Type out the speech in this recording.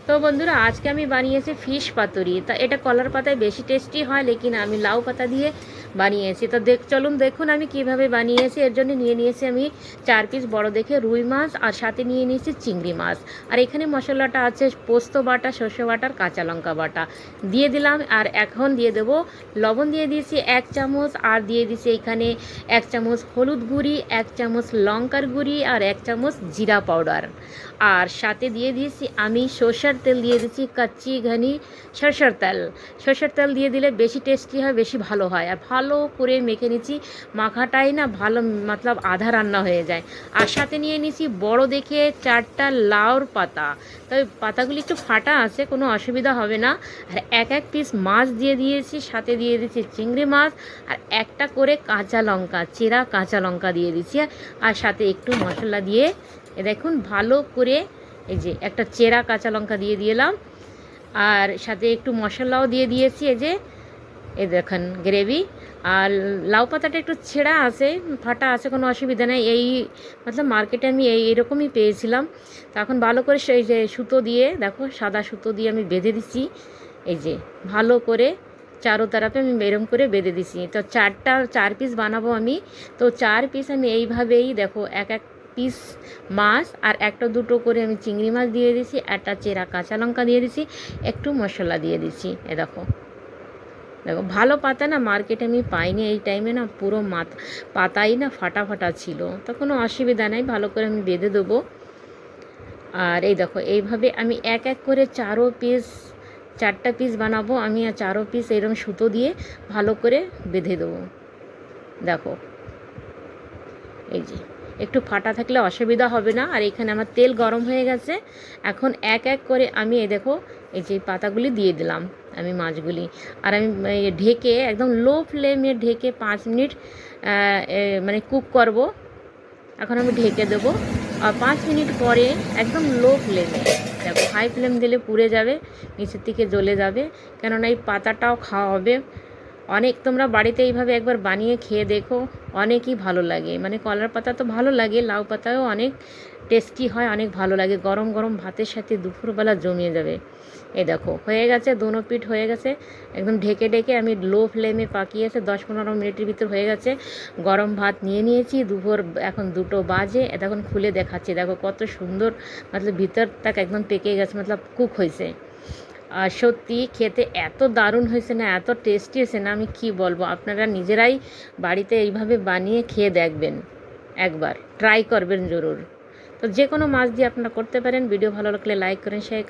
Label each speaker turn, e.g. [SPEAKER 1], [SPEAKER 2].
[SPEAKER 1] তো বন্ধুরা আজকে আমি বানিয়েছি ফিশ পাতুরি। তা এটা কলার পাতায় বেশি টেস্টি হয়, লেকিন আমি লাউ পাতা দিয়ে বানিয়েছি। তো চলুন দেখুন আমি কিভাবে বানিয়েছি। এর জন্য নিয়ে নিয়েছি আমি 4 পিস বড় দেখে রুই মাছ, আর সাথে নিয়ে নিয়েছি চিংড়ি মাছ। আর এখানে মশলাটা আছে পোস্ত বাটা, সর্ষে বাটার, কাঁচা লঙ্কা বাটা দিয়ে দিলাম। আর এখন দিয়ে দেব লবণ, দিয়ে দিয়েছি 1 চামচ, আর দিয়ে দিয়েছি এখানে 1 চামচ হলুদ গুঁড়ি, 1 চামচ লঙ্কার গুঁড়ি, আর 1 চামচ জিরা পাউডার। আর সাথে দিয়ে দিয়েছি আমি সর্ষের তেল, দিয়ে দিচ্ছি কাচ্চি ঘনি সর্ষের তেল দিয়ে দিলে বেশি টেস্টি হয়, বেশি ভালো হয়। আর ভালো করে মেখে নিচ্ছি, মাখাটাই না ভালো মতলব আধা রান্না হয়ে যায়। আর সাথে নিয়ে নিচ্ছি বড় দেখে 4টা লাউর পাতা। তবে পাতাগুলি একটু ফাটা আছে, কোনো অসুবিধা হবে না। আর এক পিস মাছ দিয়ে দিয়েছি, সাথে দিয়ে দিচ্ছি চিংড়ি মাছ, আর একটা করে কাঁচা লঙ্কা, চেরা কাঁচা লঙ্কা দিয়ে দিচ্ছি। আর সাথে একটু মশলা দিয়ে দেখুন ভালো করে এই যে একটা চেরা কাঁচা লঙ্কা দিয়ে দিলাম। আর সাথে একটু মশলাও দিয়ে দিয়েছি। এই দেখেন গ্রেভি। আর লাউ পাতাটা একটু ছেঁড়া আছে, ফাটা আছে, কোনো অসুবিধা নেই। এই মতলব মার্কেটে আমি এইরকমই পেয়েছিলাম। তো এখন ভালো করে সেই যে সুতো দিয়ে, দেখো সাদা সুতো দিয়ে আমি বেঁধে দিচ্ছি। এই যে ভালো করে চারো তরফে আমি এরম করে বেঁধে দিছি। তো 4 পিস বানাবো আমি। তো 4 পিস আমি এইভাবেই দেখো এক পিস মাছ, আর একটা দুটো করে আমি চিংড়ি মাছ দিয়ে দিছি, একটা চেরা কাঁচা লঙ্কা দিয়ে দিছি, একটু মশলা দিয়ে দিছি। দেখো দেখো ভালো পাতা না মার্কেটে আমি পাইনি এই টাইমে, না পুরো পাতাই না ফাটা ফাটা ছিল। তো কোনো অসুবিধা নেই, ভালো করে আমি বেঁধে দেবো। আর এই দেখো এইভাবে আমি এক করে 4টা পিস বানাবো আমি। আর 4 পিস এরকম সুতো দিয়ে ভালো করে বেঁধে দেবো। দেখো এই যে একটু ফাটা থাকলে অসুবিধা হবে না। আর এখানে আমার তেল গরম হয়ে গেছে। এখন এক করে আমি দেখো এই যে পাতাগুলি দিয়ে দিলাম আমি মাছগুলি। আর আমি ঢেকে একদম লো ফ্লেমে ঢেকে 5 মিনিট মানে কুক করব। এখন আমি ঢেকে দেবো। আর 5 মিনিট পরে একদম লো ফ্লেমে, দেখো হাই ফ্লেম দিলে পুড়ে যাবে, নিচের থেকে জ্বলে যাবে। কেননা এই পাতাটাও খাওয়া হবে। তোমরা বাড়িতে এইভাবে একবার বানিয়ে খেয়ে দেখো, অনেকই ভালো লাগে। মানে কলার পাতা তো ভালো লাগে, লাউ পাতাও অনেক টেস্টি হয়, অনেক ভালো লাগে। গরম গরম ভাতের সাথে দুপুরবেলা জমিয়ে যাবে। এই দেখো হয়ে গেছে, দোনো পিঠ হয়ে গেছে। একদম ঢেকে আমি লো ফ্লেমে পাকিয়েছে, 10-15 মিনিটের ভিতর হয়ে গেছে। গরম ভাত নিয়ে নিয়েছি, দুপুর এখন 2টো বাজে। এখন খুলে দেখাচ্ছি, দেখো কত সুন্দর, মতলব ভিতরটা একদম পেকে গেছে, মতলব কুক হয়েছে। আর সত্যি খেতে এত দারুণ হয়েছে না, এত টেস্টি হয়েছে না, আমি কি বলবো। আপনারা নিজেরাই বাড়িতে এইভাবে বানিয়ে খেয়ে দেখবেন, একবার ট্রাই করবেন জরুর। তো যে কোনো মাছ দিয়ে আপনারা করতে পারেন। ভিডিও ভালো লাগলে লাইক করেন, শেয়ার করেন।